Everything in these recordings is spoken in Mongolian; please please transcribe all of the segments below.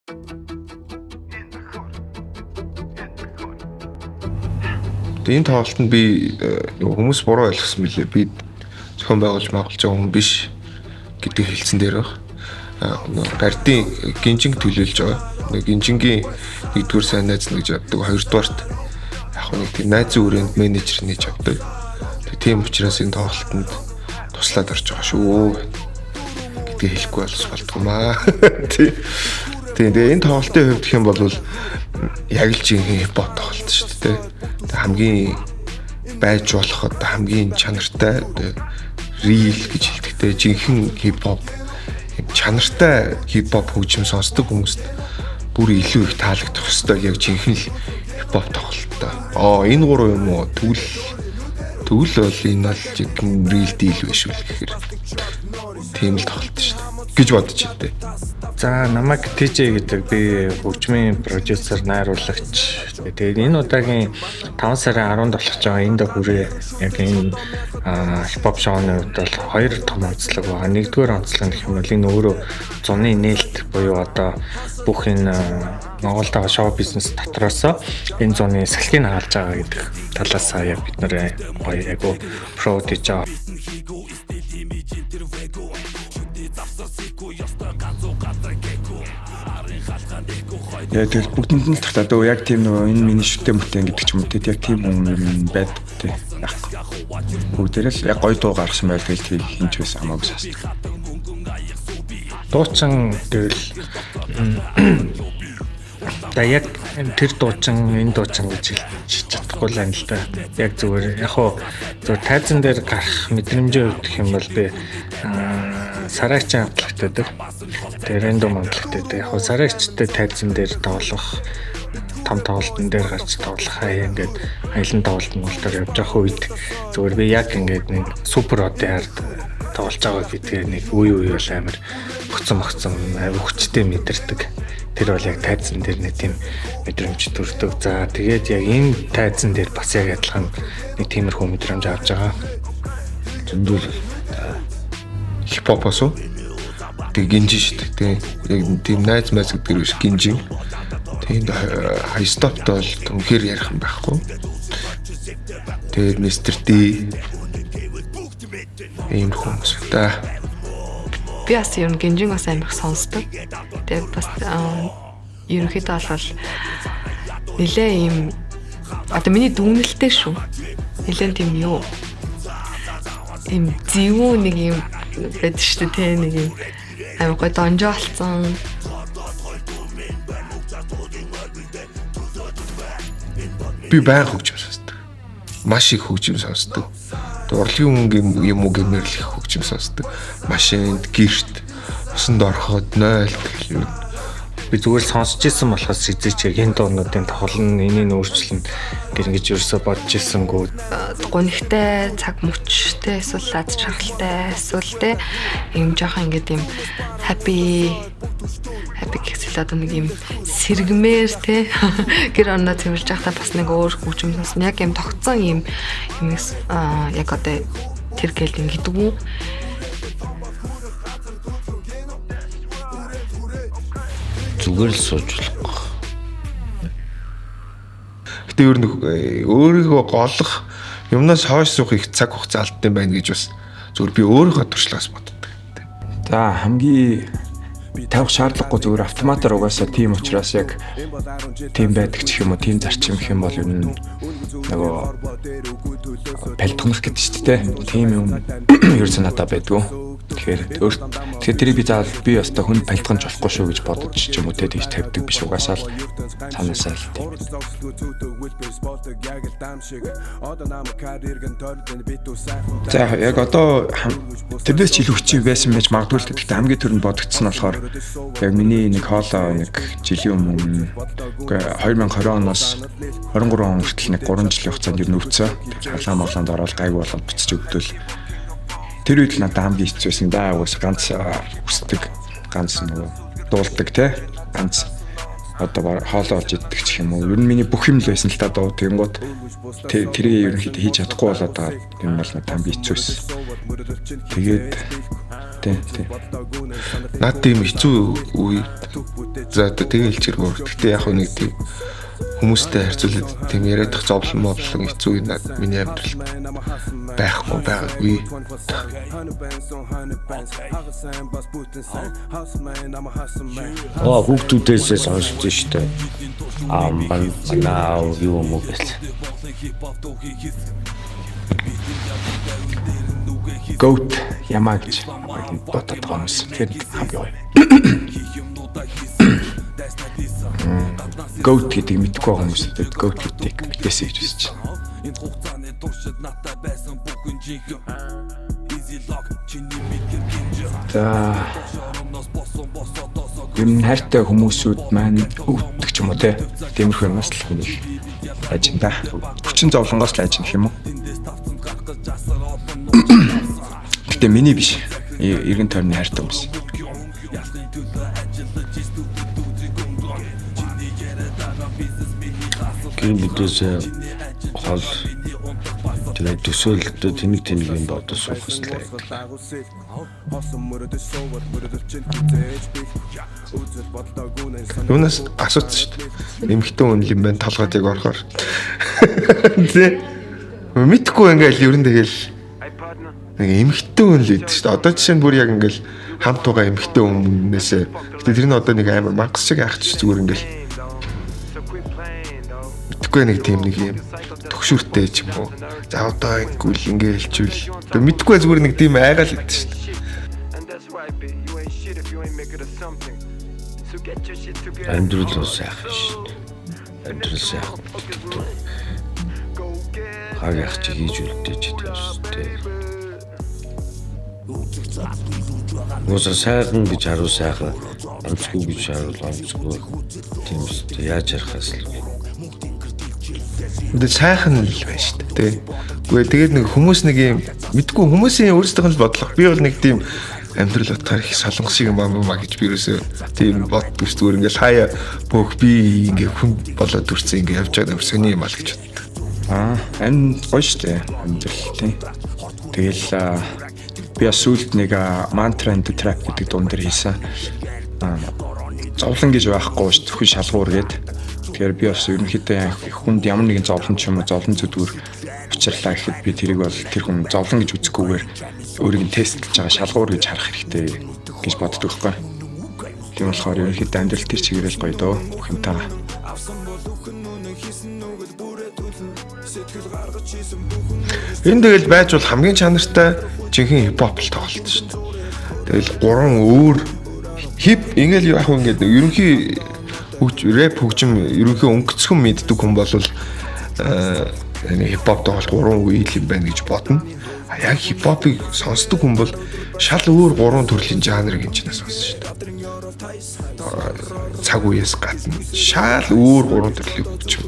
Энэ тоглолтод би хүмүүс буруу ойлгосон билээ. Би зохион байгуулж байгаа хүн биш гэдэг хэлсэн дээр баг. Гардын гинжинг төлөөлж байгаа. Гинжингийн нэгдүгээр сайн найз нэгж авдаг. Хоёрдугаарт яг нэг тийм найзын өрөөнд менежер нээж авдаг. Тийм учраас энэ тоглолтод туслаад орж байгаа шүү гэдгийг хэлэхгүй болдгомаа. Тийм энэ тоглолтын хувьд гэх юм бол яг л жинхэнэ хипхоп тоглолт шүү дээ. Хамгийн байж болох хамгийн чанартай real гэж хэлдэгтэй жинхэнэ хипхоп чанартай хипхоп хөгжим сонсдог хүмүүст бүр илүү их таалагдах ёстой яг жинхэнэ хипхоп тоглолттой. Энэ гурав юм уу? Тэгвэл бол энэ бол жинхэнэ real deal биш үү гэхээр тийм л тоглолт шүү дээ гэж бодож байна. За намайг TJ гэдэг би хөгжмийн продюсер, найруулагч. Тэгээд энэ удаагийн 5 сарын 10-нд болох байгаа энд хүрээ яг энэ хипхоп шоуны хувьд бол хоёр том онцлог байгаа. Нэгдүгээр онцлог гэх юм бол энэ өөрөө зуны нээлт буюу одоо бүх энэ Монголд байгаа шоу бизнес дотроос энэ зуны салхийг хаалж байгаа гэдэг талаас яг бид нэр гоё айгу проуд хийж байгаа. Тэгэл бүгдэнд нь татаад яг тийм нөгөө энэ миний шүтээ мөтэн гэдэг ч юм уу те яг тийм юм байдаг те яахгүй. Бүгдээрээ л яг гоё дуу гаргасан байл тэгэл тийг хинч байсан хамаагүй сонсдог. Дуучин тэгэл яг тэр дуучин энэ дуучин гэж хэлж чадахгүй л байна л да. Яг зүгээр яг хуу зөв тайзан дээр гарах мэдрэмжийн хувьд гэх юм бол би сарайчаа хамтлагтайдаг. Тэгээ рандом хамтлагтайдаг. Яг хуу сарайчтай тайзан дээр тоглох том тоглолтын дээр гарч тоглох хаяа ингээд аялан тоглолтоор явж байгаа үед зүгээр би яг ингээд нэг супер ODR тоглож байгаа гэдгээр нэг үе бол амар хөцөн амар хүчтэй мэдэрдэг. Тэр бол яг тайзан дээр нэг тийм мэдрэмж төрдөг. За тэгээд яг энэ тайзан дээр бас яг адилхан нэг тиймэрхүү мэдрэмж авч байгаа. Зөндөл хипхопоос уу? Тэг гинжин шүү дээ. Яг тийм найз майз гэдэг биш гинжин. Тэгээд хайстопт бол үнэхээр ярих юм байхгүй. Тэгээд Mr. D ийм хүмүүс та би бас ер нь гинжин бас амих сонсдог. Тэгээд бас ерөнхийдөө бол нэлээ ийм одоо миний дүгнэлттэй шүү. Нэлээ тийм юу ийм зэвүү нэг юм байдаг шүү дээ нэг юм амиг гой донжоолцсон. Би баян хөгжим сонсдог. Маш их хөгжим сонсдог. Урлагийн юм уу гэмээр л их хөгжим сонсдог. Машинд, гэрт, усанд ороход 0 гэх юм. Би зүгээр сонсч ирсэн болохоос эзэж яг энэ дуунуудын тоглон энийг өөрчлөн гэрнгэж ерөөсө бодож ирсэнгүү. Гунигтай, цаг мөчтэй, эсвэл лад чаргалтай, эсвэл тэ юм жоохон ингээд юм happy гэхэл одоо нэг юм сэргмээр тэ гэр орноо цэмэрж байхдаа бас нэг өөр хөгжим сонсно. Яг юм тогтсон юм яг одоо тэр гэлд ингэдэг үү? Зүгээр л сууж болохгүй. Гэтэ ер нь өөрийгөө голох юмнаас хойш суух их цаг хугацаа алдсан байна гэж бас зүгээр би өөрийнхөө туршлагаас боддог. За хамгийн тавих шаардлагагүй зүгээр автоматар угаасаа тийм учраас яг тийм байдаг ч юм уу тийм зарчим гэх юм бол ер нь нөгөө пэлтгонох гэдэг чинь те тийм юм ерөөсөө надад байдгүй. Тэгэхээр тэрийг би заавал би бас та хүн пальтгамж болохгүй шүү гэж бодож ч юм уу те тийж тавьдаг биш угаасаа л цаанаасаа л тийм. За яг одоо тэрнээс ч илүү хүчтэй байсан байж магадгүй л гэхдээ хамгийн түрүүнд бодогдсон нь болохоор яг миний нэг хоолоо нэг жилийн өмнө 2020 оноос 23 он хүртэл нэг 3 жилийн хугацаанд ер нь өвцөө. Харлаа моглонд ороод гайгүй болоод буцаж өгдөл. Тэр үед л надад хамгийн хэцүүсэн да. Уус ганц хүсдэг, ганц нөгөө дуулдаг те. Ганц одоо хоолоо олж иддэг ч юм уу. Ер нь миний бүх юм л байсан л та доо тэгэнгүүт тэрийг ерөнхийдөө хийж чадахгүй болоод байгаа юм бол надад би хэцүүсэн. Тэгээд тий. Наад тийм хэцүү үе. За тэгээ хэлчихэргүй. Гэхдээ яг нэг тийм хүмүүстэй харьцуулаад тийм яриадах зовлон хэцүү над миний амьдралд байхгүй байгаагүй. Хүүхдүүдээс сонсож штэ. Манаа юу юм бэ? Goat ямаа гэж бодоод байгаа юм. Тэр хамгийн Goat гэдэг мэдгүй байгаа хүмүүс тэгээд Goat гэдэг битээсэй гэж үзэж байна. За юм хайртай хүмүүсүүд маань өвддөг ч юм уу те. Тиймэрхүү юмас л хүний ажинда. Хүчин зовлонгоос л ажин гэх юм уу? Гэтэ миний биш. Иргэн тойрны хайртай хүмүүс. Гин бидээс хол тэгээд төсөөлөлтөө тэнэг юм бодож суух хэрэгтэй. Юунаас асуусан шүү дээ. Эмхтэн хүн юм байна толгойд яг орохоор. Тэ. Мэдхгүй ингээл ер нь тэгэл нэг эмхтэн хүн л байдаг шүү дээ. Одоо жишээ нь бүр яг ингээл хамт байгаа эмхтэн хүнээсээ. Гэтэ тэр нь одоо нэг амар мангас шиг ахчих зүгээр ингээл нэг тийм нэг юм төгшүүртэй ч юм уу. За одоо ингээл хэлчихвэл мэдгүй зүгээр нэг тийм айгаал гэдэг шүү дээ. Амьдрал сайхан шүү дээ. Амьдрал сайхан. Хаг яах чи хийж үлдээж идэх шүү дээ. Нууса сайхан гэж харуу сайхан, онцгүй гэж харуу онцгүй. Тийм шүү дээ. Яаж ярихаас л 근데 сайхан л байна шүү дээ. Үгүй тэгээд нэг хүмүүс нэг юм мэдгүй хүмүүсийн өөрсдийнх нь бодлого. Би бол нэг тийм амьдрал утгаар их солонгос шиг юм аа гэж би ерөөсөө тийм боддог зүгээр ингээл хаяа бүх би ингээ хүн болоод үрцэн ингээ явж байгаа юм сони юм аа гэж боддог. Энэ гоё шүү дээ. Амьдрал тий. Тэгэл би асуулт нэг mantra and trap гэдэг дуун дээр хийсэн. Зовлон гэж байхгүй шүү. Зөвхөн шалгуур гэдэг. Тэгэхээр би бас ерөнхийдөө хүнд ямар нэгэн зовлон ч юм уу зовлон зүдгүүр учирлаа гэхэд би тэрийг бол тэр хүн зовлон гэж үзэхгүйгээр өөрийг нь тестлж байгаа шалгуур гэж харах хэрэгтэй гэж боддог байхгүй. Тийм болохоор ерөнхийдөө амьдрал тэр чигээрэл гоё дөө бүхэнтэйгээ. Энэ тэгэл байж бол хамгийн чанартай жинхэнэ хипхоп л тоглолт шүү дээ. Тэгэл гурван өөр хип ингээл яг ингээд ерөнхий рэп хөгжим ерөнхий өнгөцхөн мэддэг хүн бол хипхоп тоглох гурван үйл юм байна гэж бодно. Яг хипхопыг сонсдог хүн бол шал өөр гурван төрлийн жанрыг хэмжинээс сонссон шүү дээ. Цаг үеэс гадна шал өөр гурван төрлийн хөгжим.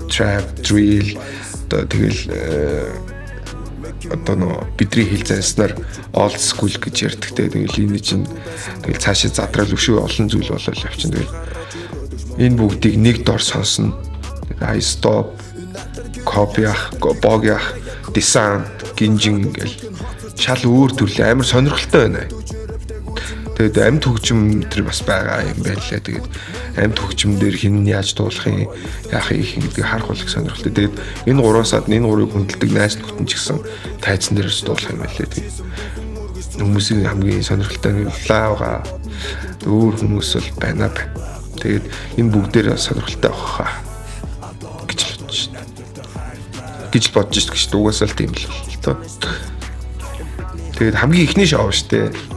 Trap, drill тэгэл одоо нөө бидний хэл занснаар old school гэж ярьдаг те. Тэгэл энэ чинь тэгэл цаашаа задрал өшөө олон зүйл болол явчихна. Тэгэл энэ бүгдийг нэг дор сонсно. I stop, copy ах, bog ах, descent, гинжин гэл шал өөр төрлийн амар сонирхолтой байна. Тэгээд амьд хөгжим тэр бас байгаа юм байлаа. Тэгээд амьд хөгжим дээр хин яаж дуулах юм, яах юм гэдгийг харах бол их сонирхолтой. Тэгээд энэ гураасаад энэ гурыг хүндэлдэг найз нөхдөд ч гэсэн тайзан дээрээс дуулах юм байлаа. Тэгээд хүмүүсийн хамгийн сонирхолтой нь лавга өөр хүмүүс бол байна. Тэгээд энэ бүгдээр сонирхолтой авах гэж бодож шүү дээ. Угаасаа л тийм л тоо. Тэгээд хамгийн ихний шоу шүү дээ.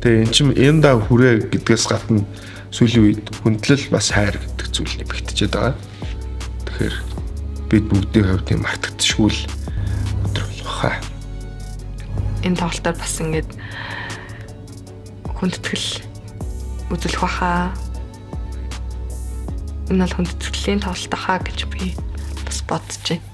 Тэгээд эн чинь энда хүрээ гэдгээс гадна сүүлийн үед хүндлэл бас хайр гэдэг зүйл нэмэгдэжээд байгаа. Тэгэхээр бид бүгдийн хувьд юм мартагдчихгүй л өдрөл баха. Энэ тоглолтоор бас ингээд хүндэтгэл үзүүлэх баха. Энэ бол хүндэтгэлийн тоглолт хаа гэж би бас бодож байна.